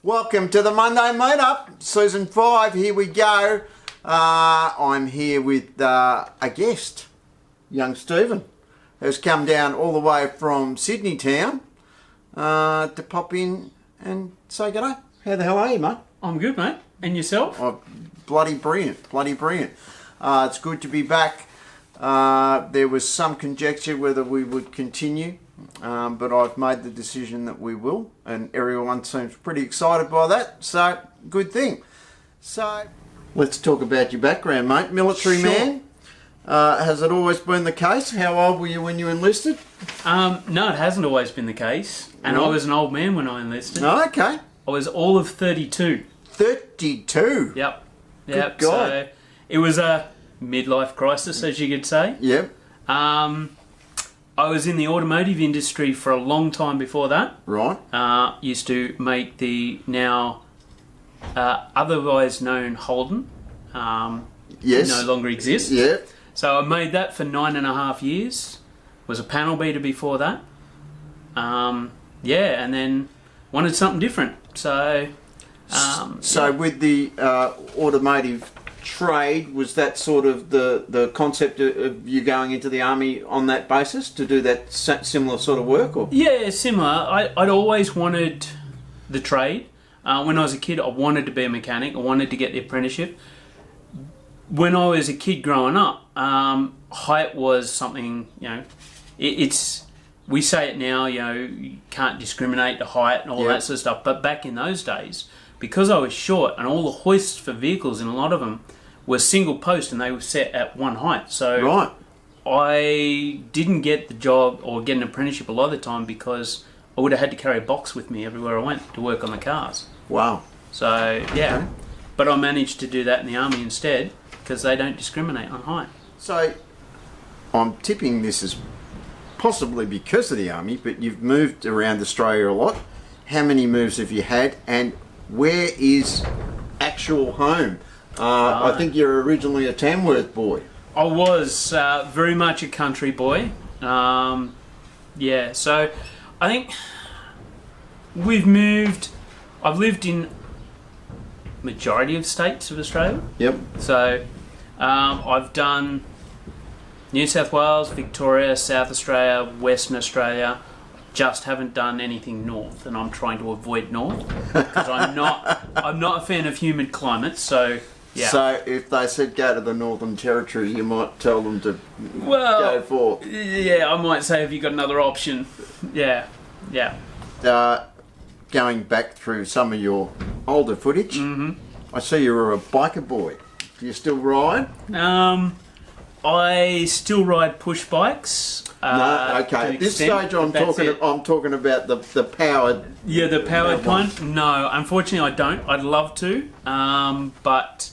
Welcome to the Monday Meetup, Season 5, here we go. I'm here with a guest, young Stephen, who's come down all the way from Sydney town to pop in and say g'day. How the hell are you, mate? I'm good, mate. And yourself? Oh, bloody brilliant. It's good to be back. There was some conjecture whether we would continue, but I've made the decision that we will, and everyone seems pretty excited by that, so good thing. So let's talk about your background, mate. Military man. Has it always been the case? How old were you when you enlisted? No, it hasn't always been the case. And I was an old man when I enlisted. Oh, okay. I was all of 32. 32? Yep. Good God. So it was a midlife crisis, as you could say. Yep. I was in the automotive industry for a long time before that. Right. Used to make the now otherwise known Holden. Yes. No longer exists. Yeah. So I made that for 9.5 years. Was a panel beater before that. And then wanted something different. So with the automotive trade, was that sort of the concept of you going into the army on that basis to do that similar sort of work? Or? Yeah, similar. I'd always wanted the trade. When I was a kid, I wanted to be a mechanic. I wanted to get the apprenticeship. When I was a kid growing up, height was something, we say it now, you can't discriminate the height and all that sort of stuff. But back in those days, because I was short and all the hoists for vehicles, and a lot of them were single post and they were set at one height. So right. I didn't get the job or get an apprenticeship a lot of the time because I would have had to carry a box with me everywhere I went to work on the cars. Wow. So, yeah. Okay. But I managed to do that in the army instead because they don't discriminate on height. So I'm tipping this is possibly because of the army, but you've moved around Australia a lot. How many moves have you had, and where is actual home? I think you're originally a Tamworth boy. I was very much a country boy. So I think I've lived in majority of states of Australia. Yep. So I've done New South Wales, Victoria, South Australia, Western Australia. Just haven't done anything north, and I'm trying to avoid north because I'm not a fan of humid climates. So yeah. So if they said go to the Northern Territory, you might tell them to go for. Yeah, I might say, have you got another option? Yeah. Going back through some of your older footage, I see you were a biker boy. Do you still ride? I still ride push bikes. No, okay. At this stage, I'm talking about the powered. Yeah, the powered kind. No, unfortunately, I don't. I'd love to, but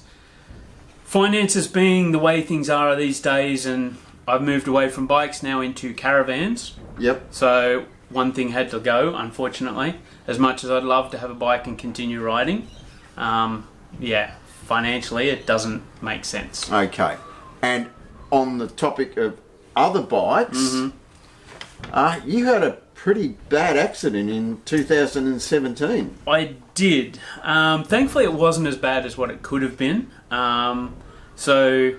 finances being the way things are these days, and I've moved away from bikes now into caravans. Yep. So one thing had to go, unfortunately. As much as I'd love to have a bike and continue riding, financially it doesn't make sense. Okay. And on the topic of other bikes, you had a pretty bad accident in 2017. I did. Thankfully it wasn't as bad as what it could have been. So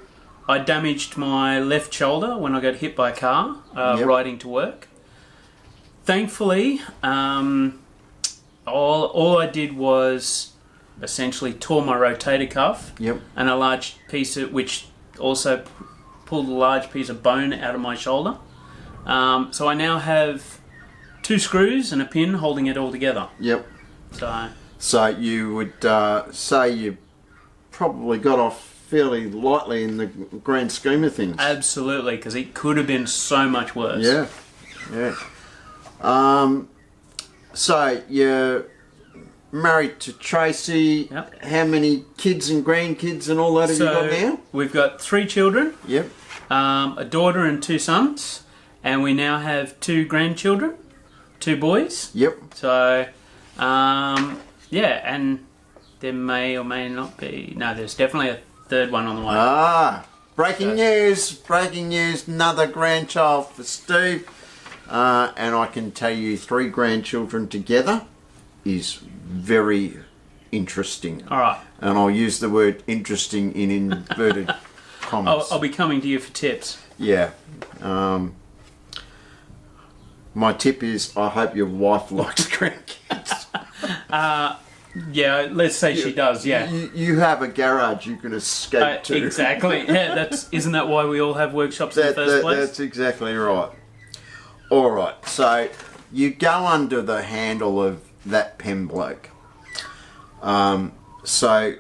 I damaged my left shoulder when I got hit by a car riding to work. Thankfully, all I did was essentially tore my rotator cuff and a large piece of, which also pulled a large piece of bone out of my shoulder. So I now have 2 screws and a pin holding it all together. Yep. So you would say you probably got off fairly lightly in the grand scheme of things. Absolutely, because it could have been so much worse. Yeah. So you're married to Tracy. Yep. How many kids and grandkids and all that have you got now? We've got 3 children. Yep. A daughter and 2 sons, and we now have 2 grandchildren, 2 boys. Yep. So, and there may or may not be. No, there's definitely a 3rd one on the way. Breaking news! Another grandchild for Steve. And I can tell you 3 grandchildren together is very interesting. All right. And I'll use the word interesting in inverted commas. I'll be coming to you for tips. Yeah. My tip is I hope your wife likes grandkids. Yeah, let's say she does, yeah. You have a garage you can escape to. Exactly. Yeah, isn't that why we all have workshops in the first place? That's exactly right. All right, so you go under the handle of that Pen Bloke. So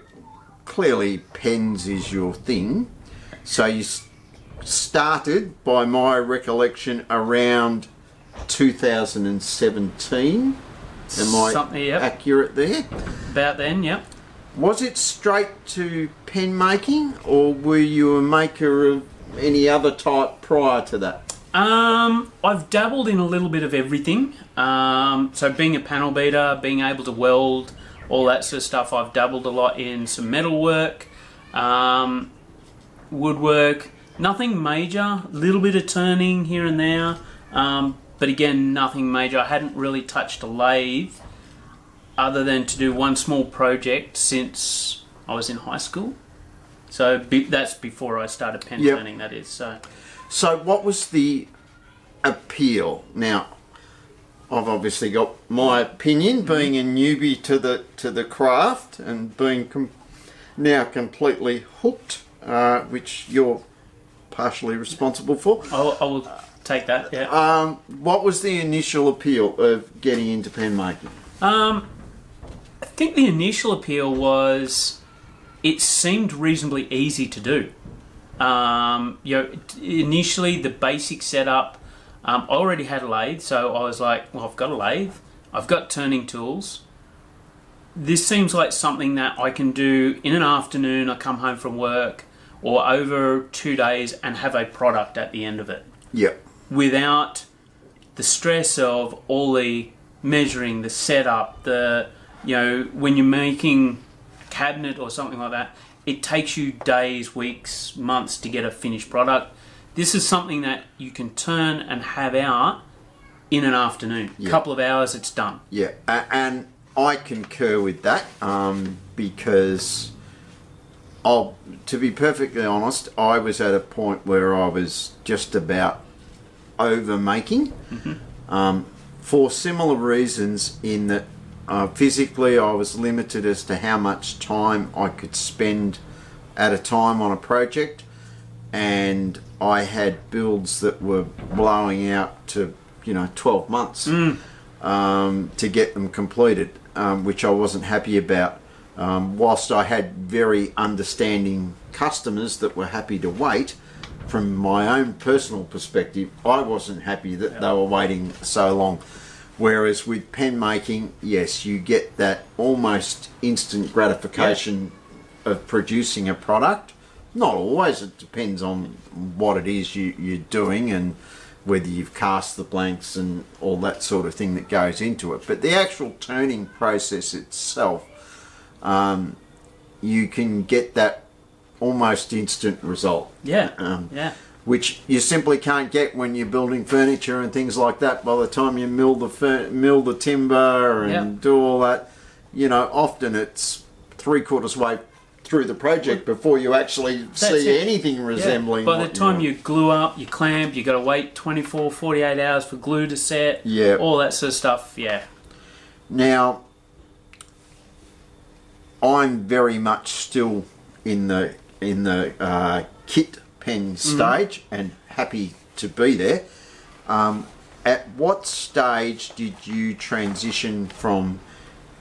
clearly pens is your thing. So you started, by my recollection, around 2017. Am I accurate there? About then, yep. Was it straight to pen making, or were you a maker of any other type prior to that? I've dabbled in a little bit of everything. So being a panel beater, being able to weld, all that sort of stuff. I've dabbled a lot in some metalwork, woodwork. Nothing major. A little bit of turning here and there. But again, nothing major. I hadn't really touched a lathe other than to do one small project since I was in high school. So that's before I started pen turning, that is. So what was the appeal? Now, I've obviously got my opinion, being a newbie to the craft and being now completely hooked, which you're partially responsible for. I will take that, yeah. What was the initial appeal of getting into pen making? I think the initial appeal was it seemed reasonably easy to do. Initially the basic setup, I already had a lathe, so I was like, well, I've got a lathe, I've got turning tools. This seems like something that I can do in an afternoon. I come home from work, or over 2 days, and have a product at the end of it. Yep. Without the stress of all the measuring, the setup, when you're making a cabinet or something like that, it takes you days, weeks, months to get a finished product. This is something that you can turn and have out in an afternoon. A couple of hours, it's done. Yeah, and I concur with that because, to be perfectly honest, I was at a point where I was just about over making for similar reasons, in that physically I was limited as to how much time I could spend at a time on a project, and I had builds that were blowing out to 12 months to get them completed, which I wasn't happy about. Whilst I had very understanding customers that were happy to wait, from my own personal perspective, I wasn't happy that they were waiting so long. Whereas with pen making, yes, you get that almost instant gratification of producing a product. Not always, it depends on what it is you're doing and whether you've cast the blanks and all that sort of thing that goes into it. But the actual turning process itself, you can get that almost instant result. Which you simply can't get when you're building furniture and things like that. By the time you mill the timber and do all that, often it's 3/4 way through the project before you actually see anything resembling. By the time you glue up, you clamp, you got to wait 24, 48 hours for glue to set. All that sort of stuff. Now, I'm very much still in the kit pen stage and happy to be there. At what stage did you transition from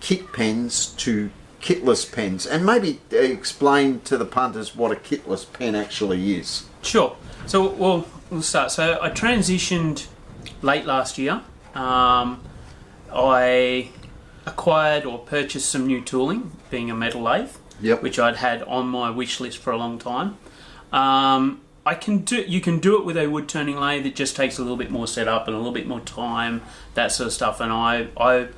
kit pens to kitless pens? And maybe explain to the punters what a kitless pen actually is. Sure. So we'll start. So I transitioned late last year. I acquired or purchased some new tooling, being a metal lathe, which I'd had on my wish list for a long time. You can do it with a wood turning lathe. It just takes a little bit more setup and a little bit more time, that sort of stuff. And I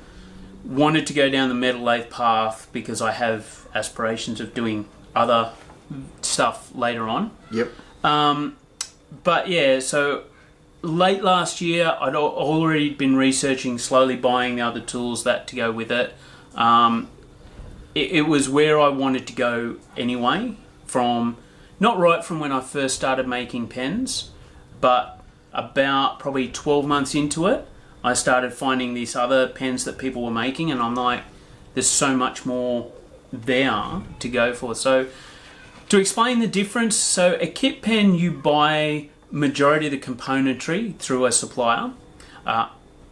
wanted to go down the metal lathe path because I have aspirations of doing other stuff later on. But yeah, so late last year, I'd already been researching, slowly buying the other tools that to go with it. It was where I wanted to go anyway, not right from when I first started making pens, but about probably 12 months into it, I started finding these other pens that people were making, and I'm like, there's so much more there to go for. So to explain the difference, so a kit pen, you buy majority of the componentry through a supplier,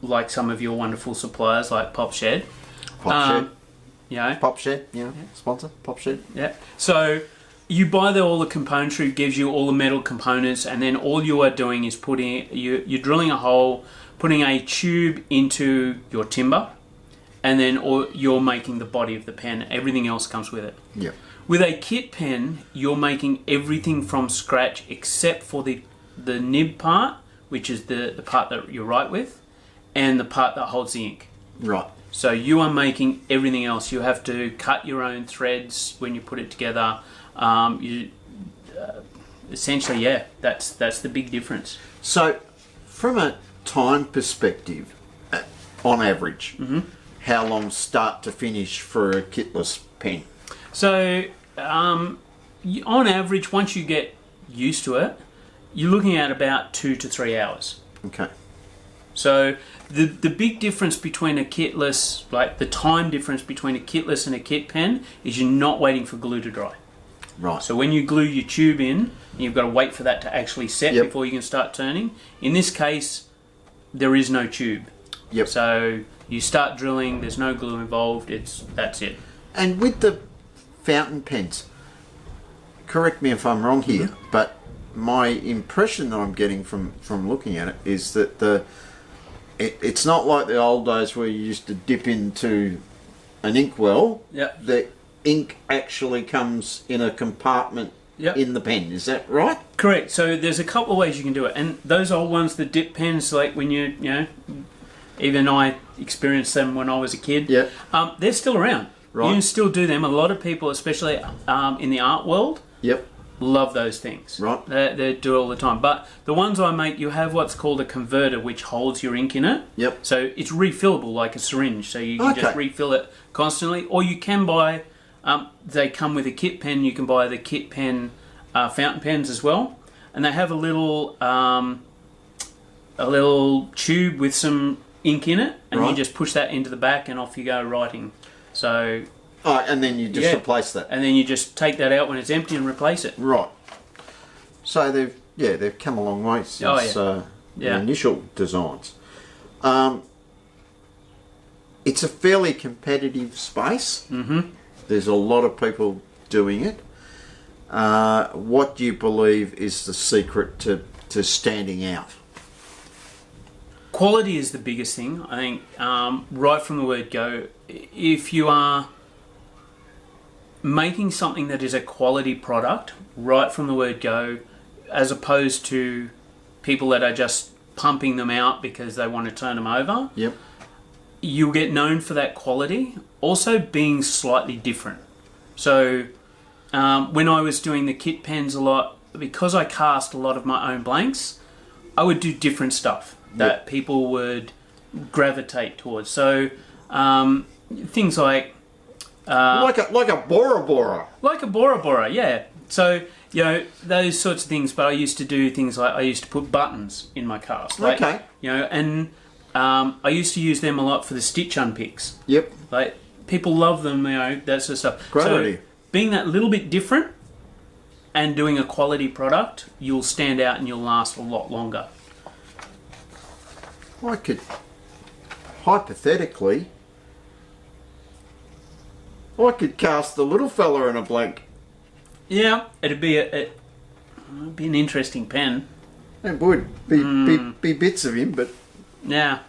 like some of your wonderful suppliers like Pop Shed. Pop Shed, sponsor, Pop Shed. Yeah. So you buy all the componentry, gives you all the metal components, and then all you are doing is you're drilling a hole, putting a tube into your timber, and then you're making the body of the pen. Everything else comes with it. Yeah. With a kit pen, you're making everything from scratch except for the nib part, which is the part that you write with, and the part that holds the ink. Right. So you are making everything else. You have to cut your own threads when you put it together. Essentially, that's the big difference. So, from a time perspective, on average, how long start to finish for a kitless pen? So, on average, once you get used to it, you're looking at about 2 to 3 hours. Okay. So the big difference between a kitless, like the time difference between a kitless and a kit pen, is you're not waiting for glue to dry. Right. So when you glue your tube in, you've got to wait for that to actually set before you can start turning. In this case, there is no tube. Yep. So you start drilling, there's no glue involved, that's it. And with the fountain pens, correct me if I'm wrong here, but my impression that I'm getting from looking at it is that it's not like the old days where you used to dip into an inkwell. Yep. The ink actually comes in a compartment in the pen. Is that right? Correct. So there's a couple of ways you can do it. And those old ones, the dip pens, like when even I experienced them when I was a kid. Yeah. They're still around. Right. You can still do them. A lot of people, especially in the art world, love those things. Right. They do it all the time. But the ones I make, you have what's called a converter, which holds your ink in it. Yep. So it's refillable like a syringe. So you can just refill it constantly. Or you can buy, they come with a kit pen. You can buy the kit pen fountain pens as well. And they have a little tube with some ink in it. And you just push that into the back and off you go writing. So... and then you just replace that. And then you just take that out when it's empty and replace it. Right. So they've come a long way since the initial designs. It's a fairly competitive space. Mm-hmm. There's a lot of people doing it. What do you believe is the secret to standing out? Quality is the biggest thing. I think right from the word go, if you are making something that is a quality product right from the word go, as opposed to people that are just pumping them out because they want to turn them over. Yep. You'll get known for that quality. Also being slightly different. So when I was doing the kit pens a lot, because I cast a lot of my own blanks, I would do different stuff that people would gravitate towards. So things like like a Bora Bora. Like a Bora Bora, yeah. So, those sorts of things, but I used to do things like I used to put buttons in my cast. Like, and I used to use them a lot for the stitch unpicks. Yep. Like, people love them, that sort of stuff. Great idea. Being that little bit different and doing a quality product, you'll stand out and you'll last a lot longer. I could, hypothetically... I could cast the little fella in a blank. Yeah, it'd be an interesting pen. It would be bits of him, but yeah,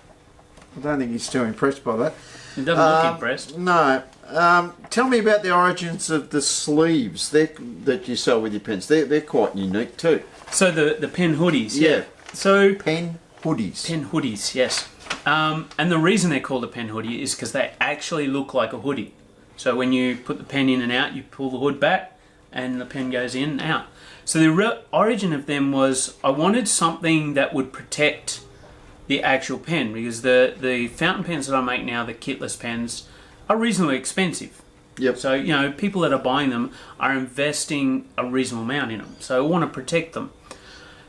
I don't think he's too impressed by that. He doesn't look impressed. No. Tell me about the origins of the sleeves that you sell with your pens. They're quite unique too. So the pen hoodies. Yeah. So pen hoodies. Pen hoodies, yes. And the reason they're called a pen hoodie is because they actually look like a hoodie. So when you put the pen in and out, you pull the hood back and the pen goes in and out. So the origin of them was I wanted something that would protect the actual pen, because the fountain pens that I make now, the kitless pens, are reasonably expensive. Yep. So, you know, people that are buying them are investing a reasonable amount in them. So I want to protect them.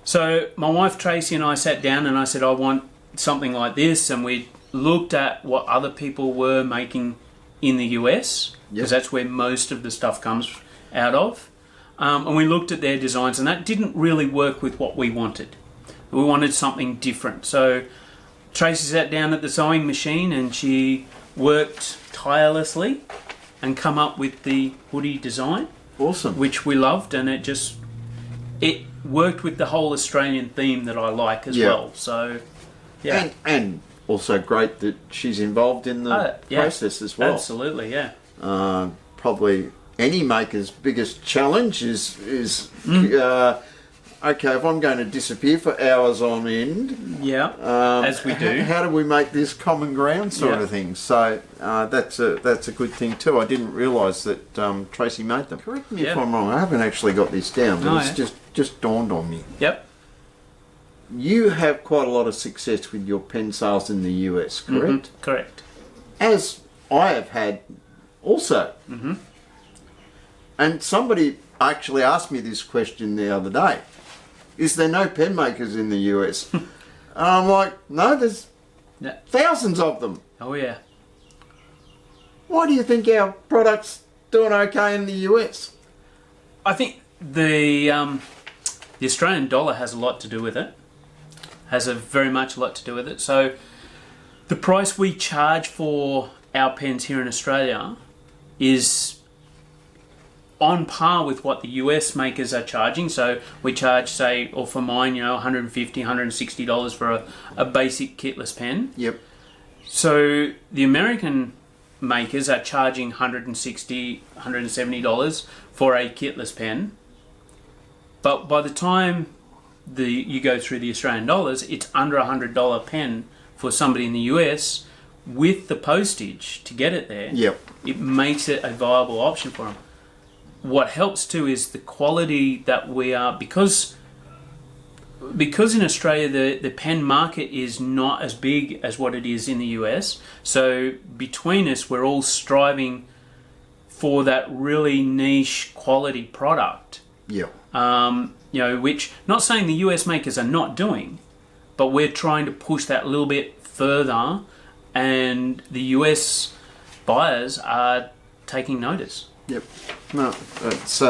So my wife Tracy and I sat down and I said, I want something like this. And we looked at what other people were making in the US, because that's where most of the stuff comes out of. And we looked at their designs, and that didn't really work with what we wanted. We wanted something different. So Tracy sat down at the sewing machine and she worked tirelessly and come up with the hoodie design. Awesome. Which we loved, and it worked with the whole Australian theme that I like as well. So, yeah. And also great that she's involved in the process as well. Absolutely, yeah. Probably any maker's biggest challenge is okay, if I'm going to disappear for hours on end, as we do, how do we make this common ground sort of thing? So that's a good thing too. I didn't realise that Tracy made them. Correct me if I'm wrong. I haven't actually got this down, but it's just dawned on me. Yep. You have quite a lot of success with your pen sales in the US, correct? Correct. As I have had also. And somebody actually asked me this question the other day. Is there no pen makers in the US? And I'm like, no, there's thousands of them. Oh, yeah. Why do you think our product's doing okay in the US? I think the Australian dollar has a lot to do with it. Has very much a lot to do with it. So the price we charge for our pens here in Australia is on par with what the US makers are charging. So we charge, say, or for mine, $150, $160 for a basic kitless pen. Yep. So the American makers are charging $160, $170 for a kitless pen. But by the time you go through the Australian dollars, it's under $100 pen for somebody in the US with the postage to get it there. Yep. It makes it a viable option for them. What helps too is the quality that we are, because in Australia the pen market is not as big as what it is in the US. So between us, we're all striving for that really niche quality product. Yeah. Which, not saying the US makers are not doing, but we're trying to push that a little bit further, and the US buyers are taking notice. Yep. No, it's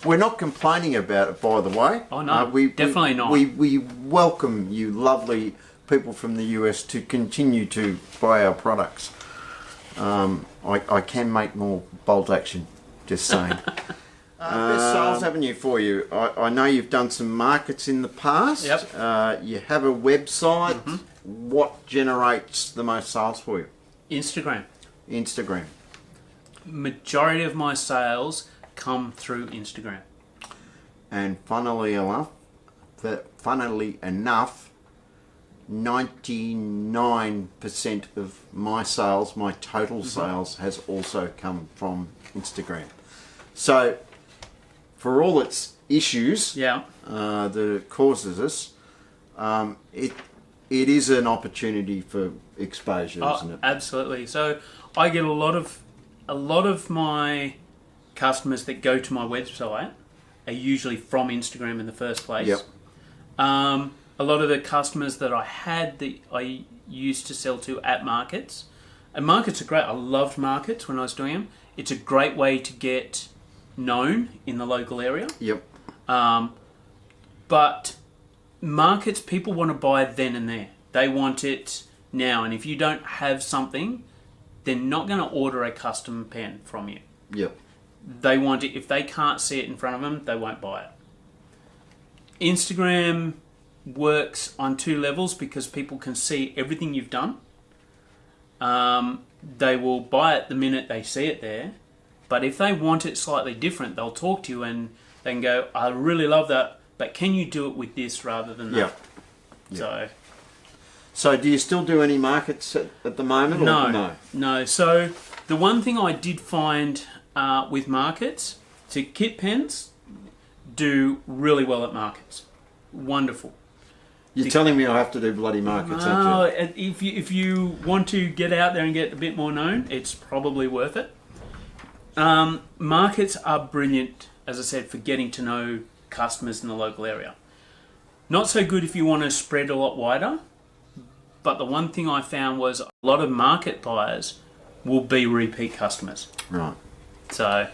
we're not complaining about it, by the way. Oh no, definitely not. We welcome you, lovely people from the US, to continue to buy our products. I can make more bolt action. Just saying. Best sales avenue for you. I know you've done some markets in the past. Yep. You have a website. What generates the most sales for you? Instagram. Majority of my sales come through Instagram. And funnily enough, 99% of my sales, my total sales, has also come from Instagram. So, for all its issues that it causes us, it is an opportunity for exposure, isn't it? Absolutely. So I get a lot of my customers that go to my website are usually from Instagram in the first place. Yep. A lot of the customers that I used to sell to at markets, and markets are great. I loved markets when I was doing them. It's a great way to get known in the local area. Yep. But markets, people want to buy then and there. They want it now, and if you don't have something, they're not going to order a custom pen from you. Yep. They want it. If they can't see it in front of them, they won't buy it. Instagram works on two levels because people can see everything you've done. They will buy it the minute they see it there. But if they want it slightly different, they'll talk to you and they can go, I really love that, but can you do it with this rather than that? Yeah. So do you still do any markets at the moment? No. So the one thing I did find with markets, so kit pens do really well at markets. Wonderful. You're telling me I have to do bloody markets, No, aren't you? if you want to get out there and get a bit more known, it's probably worth it. Markets are brilliant, as I said, for getting to know customers in the local area. Not so good if you want to spread a lot wider, but the one thing I found was a lot of market buyers will be repeat customers. Right. So,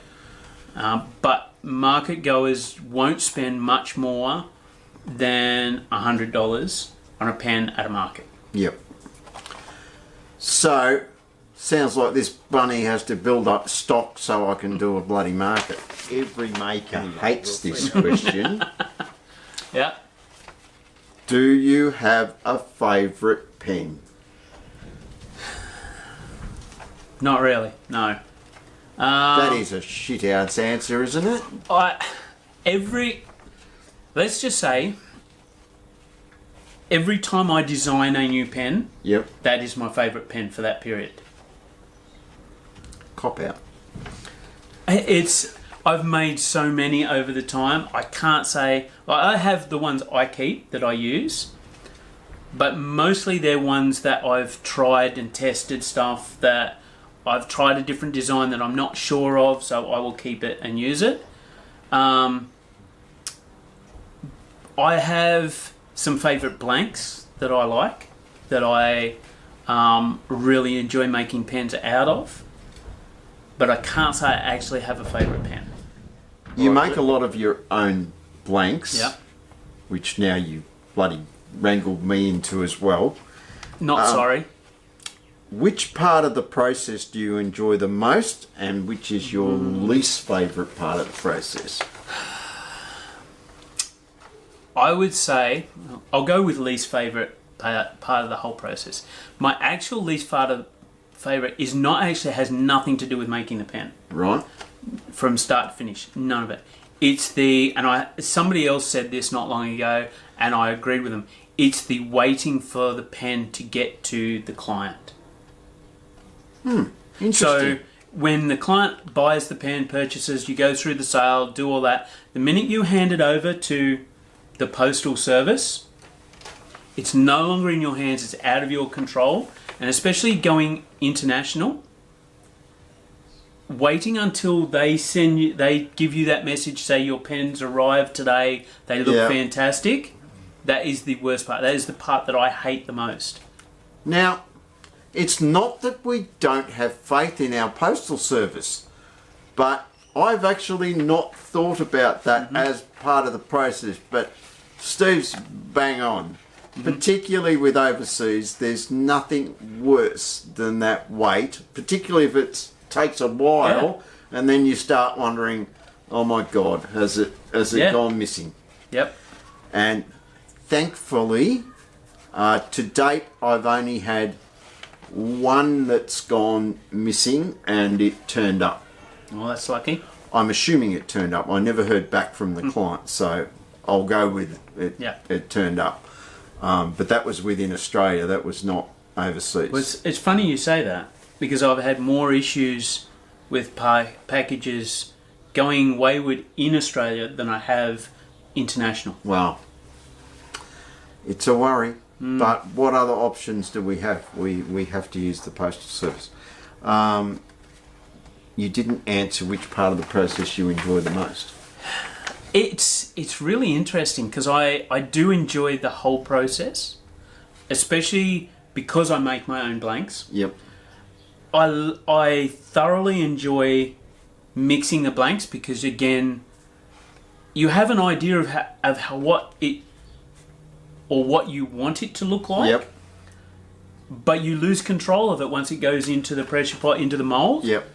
but market goers won't spend much more than $100 on a pen at a market. Yep. So, sounds like this bunny has to build up stock so I can do a bloody market. Every maker hates this question. Yeah. Do you have a favourite pen? Not really, no. That is a shit ass answer, isn't it? Let's just say, every time I design a new pen, Yep. that is my favourite pen for that period. Cop out. I've made so many over the time, I can't say... I have the ones I keep that I use, but mostly they're ones that I've tried and tested stuff that I've tried a different design that I'm not sure of, so I will keep it and use it. I have some favourite blanks that I like, that I really enjoy making pens out of, but I can't say I actually have a favourite pen. You make a lot of your own blanks, Yeah. which now you bloody wrangled me into as well. Not sorry. Which part of the process do you enjoy the most, and which is your least favourite part of the process? I would say, I'll go with least favourite part of the whole process. My actual least favourite is not actually, has nothing to do with making the pen. Right. From start to finish, none of it. It's somebody else said this not long ago, and I agreed with them. It's the waiting for the pen to get to the client. Interesting. So when the client buys the pen, purchases, you go through the sale, do all that. The minute you hand it over to the postal service, it's no longer in your hands, it's out of your control. And especially going international, waiting until they give you that message, say your pens arrived today, they look fantastic, that is the worst part. That is the part that I hate the most. Now, it's not that we don't have faith in our postal service, but I've actually not thought about that as part of the process. But Steve's bang on. Particularly with overseas, there's nothing worse than that wait, particularly if it takes a while, and then you start wondering, oh my God, has it gone missing? Yep. And thankfully, to date, I've only had one that's gone missing, and it turned up. Well, that's lucky. I'm assuming it turned up. I never heard back from the client, so I'll go with it. It turned up. But that was within Australia. That was not overseas. Well, it's funny you say that, because I've had more issues with packages going wayward in Australia than I have international. Well, it's a worry. But what other options do we have? We have to use the postal service. You didn't answer which part of the process you enjoy the most. It's really interesting, because I do enjoy the whole process, especially because I make my own blanks. Yep. I thoroughly enjoy mixing the blanks, because again, you have an idea of what you want it to look like. Yep. But you lose control of it once it goes into the pressure pot, into the mold. Yep.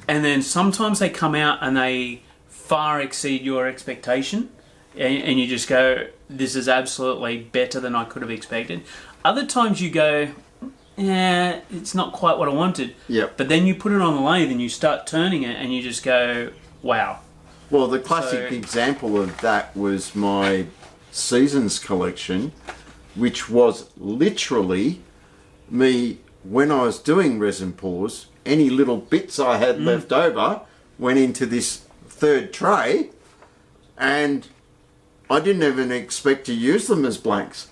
And then sometimes they come out and they far exceed your expectation, and you just go, this is absolutely better than I could have expected. Other times you go, yeah, it's not quite what I wanted. Yep. But then you put it on the lathe and you start turning it, and you just go, wow. Well, the classic example of that was my Seasons collection, which was literally me, when I was doing resin pours, any little bits I had left over went into this third tray, and I didn't even expect to use them as blanks.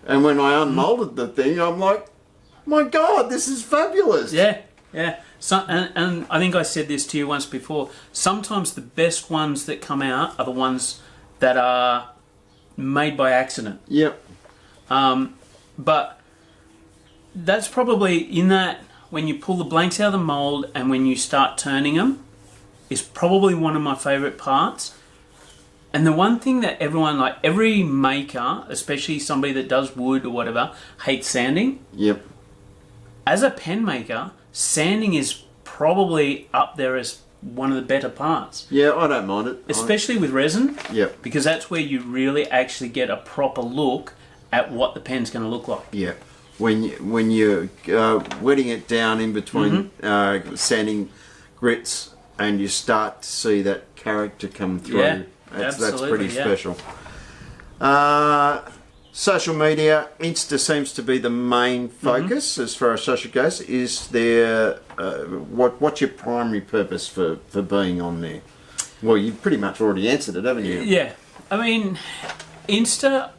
And when I unmolded the thing, I'm like, my God, this is fabulous. Yeah, yeah. So, and I think I said this to you once before. Sometimes the best ones that come out are the ones that are made by accident. Yep. But that's probably in that when you pull the blanks out of the mold and when you start turning them is probably one of my favourite parts. And the one thing that everyone, like every maker, especially somebody that does wood or whatever, hates sanding. Yep. As a pen maker, sanding is probably up there as one of the better parts. Yeah, I don't mind it. Especially with resin. Yep. Because that's where you really actually get a proper look at what the pen's going to look like. Yeah. When you're wetting it down in between sanding grits and you start to see that character come through. Yeah, that's pretty special. Social media, Insta seems to be the main focus as far as social goes. Is there what's your primary purpose for being on there? Well, you've pretty much already answered it, haven't you? Yeah, I mean, Insta.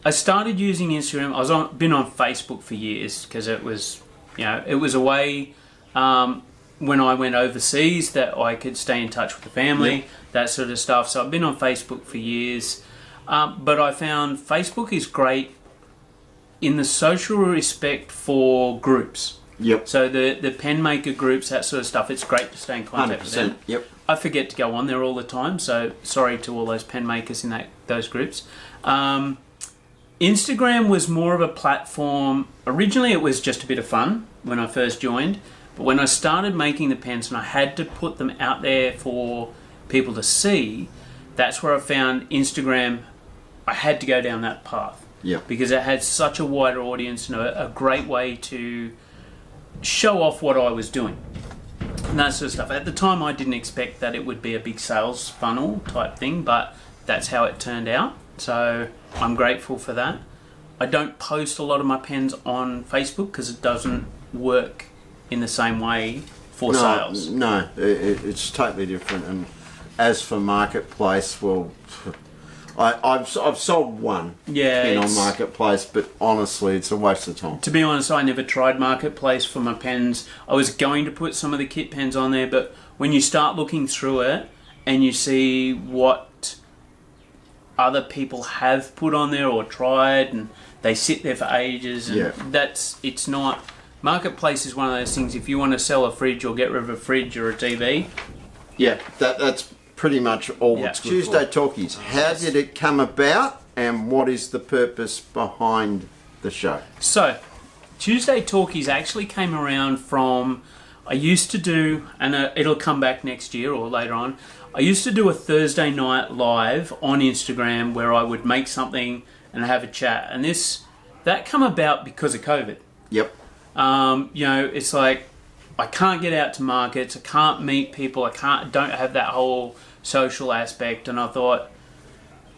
I started using Instagram. Been on Facebook for years because it was, it was a way when I went overseas that I could stay in touch with the family, that sort of stuff. So I've been on Facebook for years. But I found Facebook is great in the social respect for groups. Yep. So the pen maker groups, that sort of stuff, it's great to stay in contact with them. Yep. I forget to go on there all the time, so sorry to all those pen makers in those groups. Instagram was more of a platform. Originally it was just a bit of fun when I first joined, but when I started making the pens and I had to put them out there for people to see, that's where I found Instagram. I had to go down that path. Yeah. Because it had such a wider audience and a great way to show off what I was doing. And that sort of stuff. At the time I didn't expect that it would be a big sales funnel type thing, but that's how it turned out. So I'm grateful for that. I don't post a lot of my pens on Facebook because it doesn't work in the same way for sales. No, it's totally different. And as for Marketplace, well, I've sold one pen on Marketplace, but honestly, it's a waste of time. To be honest, I never tried Marketplace for my pens. I was going to put some of the kit pens on there, but when you start looking through it and you see what other people have put on there or tried, and they sit there for ages, and it's not. Marketplace is one of those things. If you want to sell a fridge or get rid of a fridge or a TV, that's pretty much all it's good Tuesday for. Talkies. How did it come about, and what is the purpose behind the show? So, Tuesday Talkies actually came around from, I used to do, and it'll come back next year or later on, I used to do a Thursday night live on Instagram where I would make something and have a chat. And that come about because of COVID. Yep. It's like, I can't get out to markets, I can't meet people, don't have that whole social aspect, and I thought,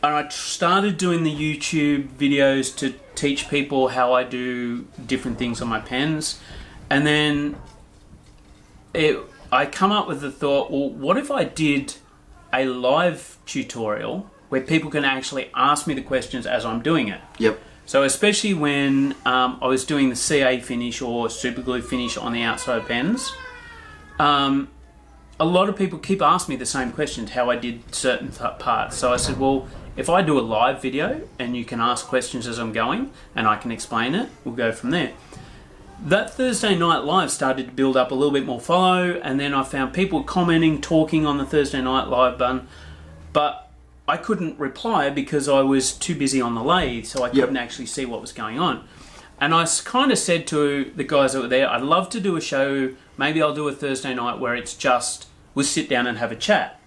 and I started doing the YouTube videos to teach people how I do different things on my pens, and then I come up with the thought, well, what if I did a live tutorial where people can actually ask me the questions as I'm doing it? Yep. So especially when I was doing the CA finish or super glue finish on the outside of pens, a lot of people keep asking me the same questions, how I did certain parts. So I said, well, if I do a live video and you can ask questions as I'm going and I can explain it, we'll go from there. That Thursday night live started to build up a little bit more follow, and then I found people commenting, talking on the Thursday night live button, but I couldn't reply because I was too busy on the lathe, so I couldn't actually see what was going on. And I kind of said to the guys that were there, I'd love to do a show, maybe I'll do a Thursday night where it's just, we'll sit down and have a chat.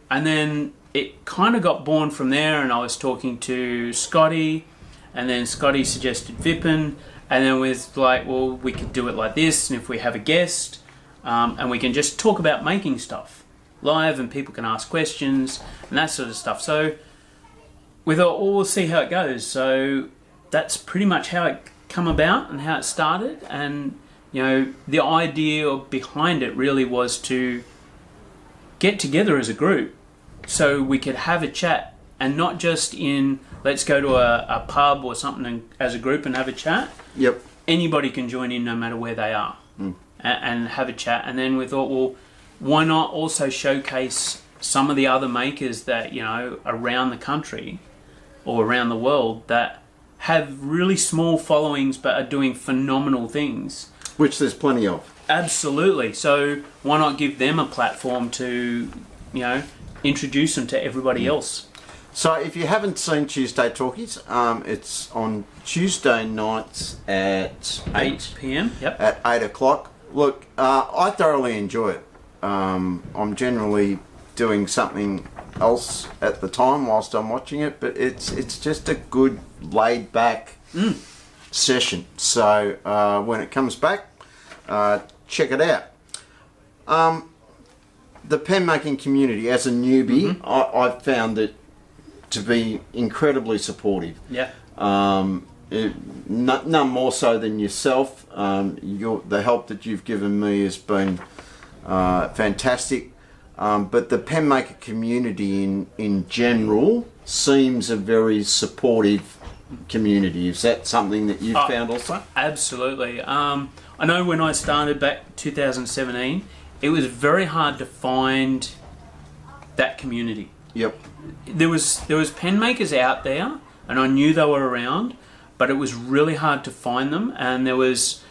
And then it kind of got born from there, and I was talking to Scotty, and then Scotty suggested Vipin, and then was like, well, we could do it like this, and if we have a guest, and we can just talk about making stuff live, and people can ask questions, and that sort of stuff. So we thought, well, we'll see how it goes. So that's pretty much how it come about and how it started, and the idea behind it really was to get together as a group so we could have a chat and not just in let's go to a pub or something as a group and have a chat. Yep. Anybody can join in no matter where they are and have a chat. And then we thought, well, why not also showcase some of the other makers that, you know, around the country or around the world that have really small followings but are doing phenomenal things. Which there's plenty of. Absolutely. So why not give them a platform to, you know, introduce them to everybody else? So if you haven't seen Tuesday Talkies, it's on Tuesday nights at 8 p.m. Yep. At 8 o'clock. Look, I thoroughly enjoy it. I'm generally doing something else at the time whilst I'm watching it, but it's just a good laid back session. So when it comes back, check it out. The pen making community, as a newbie, I've found it to be incredibly supportive. Yeah. None more so than yourself. The help that you've given me has been fantastic. But the pen maker community in general seems a very supportive community. Is that something that you've found also? Absolutely. I know when I started back 2017, it was very hard to find that community. Yep. There was pen makers out there, and I knew they were around, but it was really hard to find them. And there was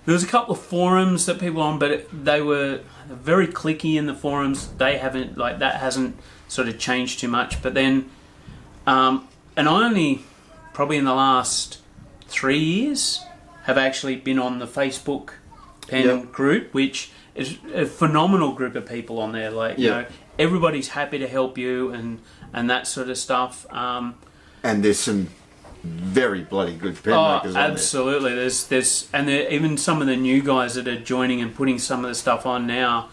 a couple of forums that people on, but they were very cliquey in the forums. They haven't that hasn't sort of changed too much. But then, and I only probably in the last 3 years have actually been on the Facebook pen group, which is a phenomenal group of people on there. You know, everybody's happy to help you and that sort of stuff. And there's some very bloody good pen makers on absolutely. There's and even some of the new guys that are joining and putting some of the stuff on now.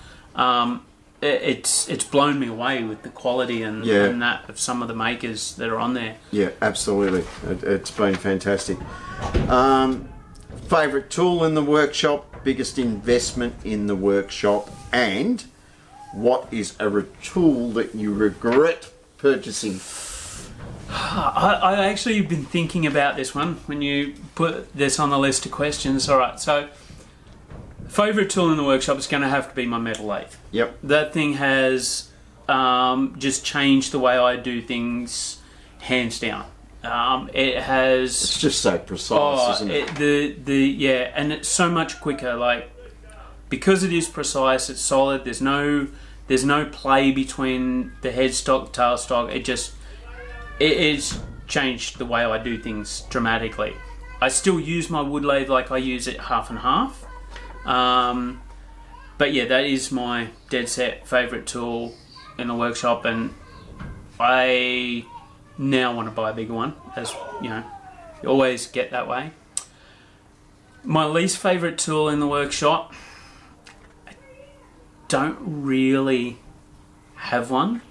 It's blown me away with the quality and that of some of the makers that are on there. Yeah, absolutely. It's been fantastic. Favourite tool in the workshop, biggest investment in the workshop, and what is a tool that you regret purchasing? I actually been thinking about this one when you put this on the list of questions. All right, so favourite tool in the workshop is going to have to be my metal lathe. Yep. That thing has just changed the way I do things, hands down. It has. It's just so precise, isn't it? And it's so much quicker. Because it is precise, it's solid. There's no play between the headstock, tailstock. It's changed the way I do things dramatically. I still use my wood lathe like I use it half and half. But yeah, that is my dead set favourite tool in the workshop, and I now want to buy a bigger one, as you know, you always get that way. My least favourite tool in the workshop, I don't really have one.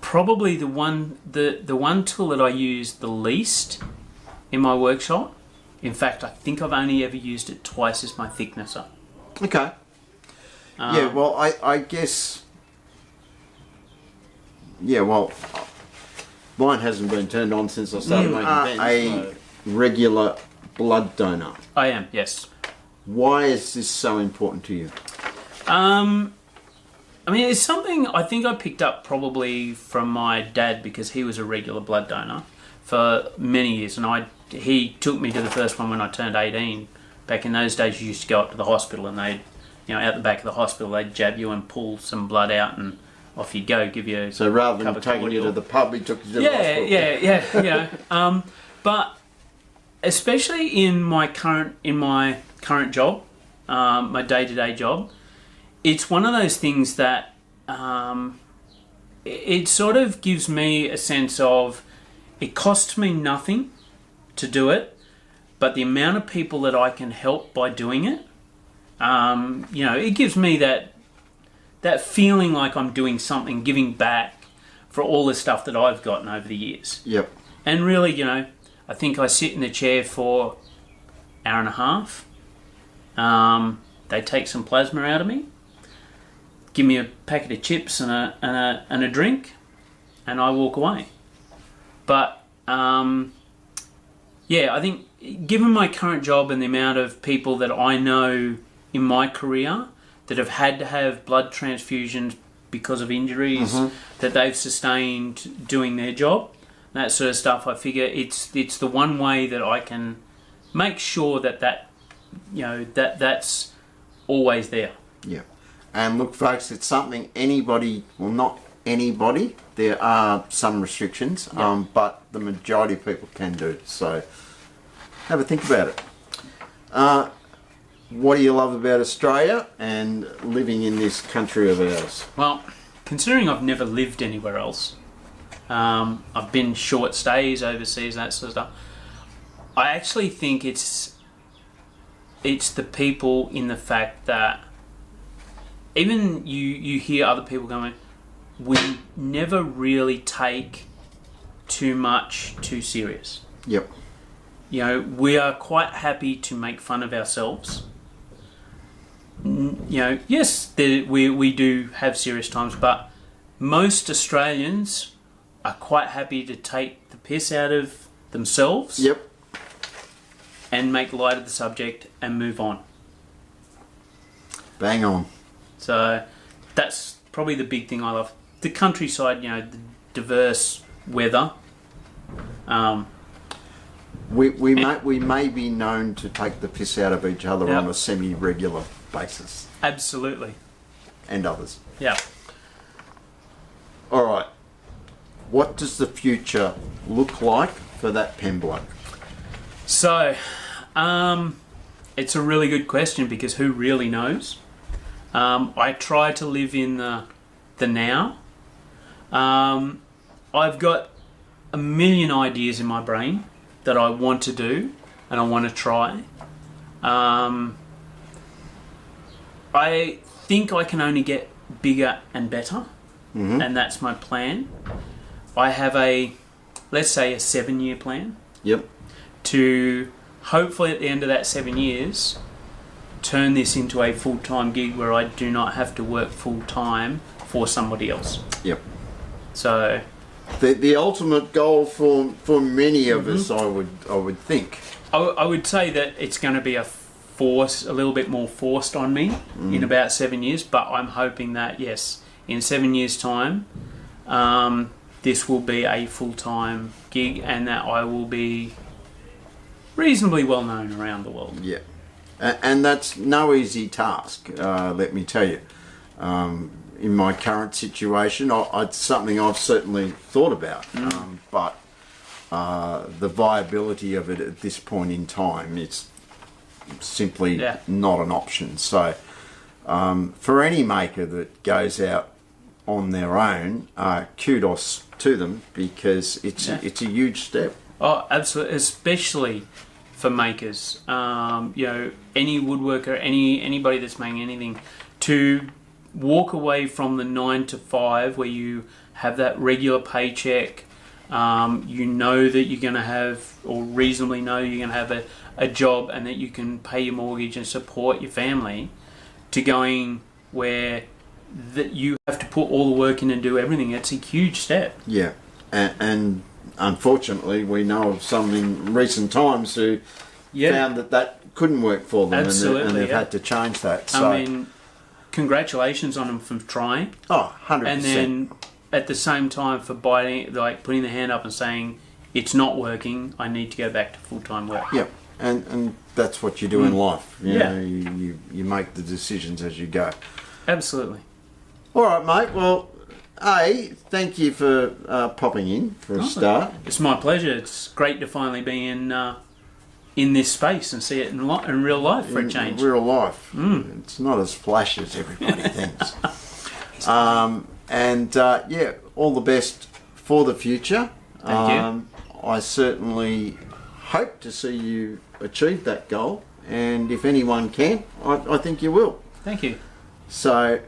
Probably the one tool that I use the least in my workshop. In fact, I think I've only ever used it twice as my thicknesser. Okay. Yeah, well, I guess... Yeah, well, mine hasn't been turned on since I started making pens. Regular blood donor. I am, yes. Why is this so important to you? I mean, it's something I think I picked up probably from my dad, because he was a regular blood donor for many years, and he took me to the first one when I turned 18. Back in those days, you used to go up to the hospital, and they'd, out the back of the hospital, they'd jab you and pull some blood out, and off you'd go, give you. So rather than taking you to the pub, he took you to the hospital. Yeah. But especially in my current job, my day-to-day job, it's one of those things that it sort of gives me a sense of it costs me nothing to do it, but the amount of people that I can help by doing it, it gives me that feeling like I'm doing something, giving back for all the stuff that I've gotten over the years. Yep. And really, I think I sit in the chair for an hour and a half. They take some plasma out of me, give me a packet of chips and a drink, and I walk away. But yeah, I think given my current job and the amount of people that I know in my career that have had to have blood transfusions because of injuries that they've sustained doing their job, that sort of stuff, I figure it's the one way that I can make sure that you know, that's always there. Yeah. And look, folks, it's something anybody, well, not anybody, there are some restrictions, but the majority of people can do. So have a think about it. What do you love about Australia and living in this country of ours? Well, considering I've never lived anywhere else, I've been short stays overseas, that sort of stuff, I actually think it's the people, in the fact that even you hear other people going, we never really take too much too serious. Yep. You know, we are quite happy to make fun of ourselves. You know, yes, we do have serious times, but most Australians are quite happy to take the piss out of themselves. Yep. And make light of the subject and move on. Bang on. So that's probably the big thing I love. The countryside, you know, the diverse weather. We may be known to take the piss out of each other on a semi-regular basis. Absolutely. And others. Yeah. All right. What does the future look like for that Pen Bloke? So, it's a really good question, because who really knows? I try to live in the now. I've got a million ideas in my brain that I want to do and I want to try. I think I can only get bigger and better, and that's my plan. I have let's say a 7-year plan. Yep. To hopefully at the end of that 7 years turn this into a full-time gig where I do not have to work full-time for somebody else. Yep. So the ultimate goal for many of us, I would think. I would say that it's going to be a little bit more forced on me in about 7 years, but I'm hoping that, yes, in 7 years' time, this will be a full-time gig and that I will be reasonably well known around the world. Yeah. And that's no easy task, let me tell you. In my current situation, it's something I've certainly thought about, but the viability of it at this point in time, it's simply not an option. So for any maker that goes out on their own, kudos to them, because it's a huge step. Oh, absolutely, especially for makers. You know, any woodworker, anybody that's making anything, to walk away from the 9 to 5 where you have that regular paycheck, you know that you're going to have, or reasonably know you're going to have a job and that you can pay your mortgage and support your family, to going where that you have to put all the work in and do everything. It's a huge step. Yeah, and unfortunately we know of some in recent times who found that couldn't work for them. Absolutely, and they've had to change that. So, I mean, congratulations on them for trying. Oh, 100%. And then at the same time for putting the hand up and saying, it's not working, I need to go back to full-time work. Yep, and that's what you do in life. You know, you make the decisions as you go. Absolutely. All right, mate. Well, thank you for popping in for a start. It's my pleasure. It's great to finally be in this space and see it in real life for a change. In real life. It's not as flash as everybody thinks. All the best for the future. Thank you. I certainly hope to see you achieve that goal, and if anyone can, I think you will. Thank you. So,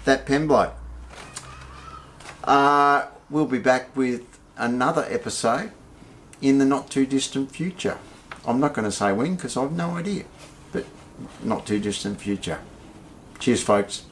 that Pen Bloke. We'll be back with another episode in the not too distant future. I'm not going to say when because I've no idea, but not too distant future. Cheers, folks.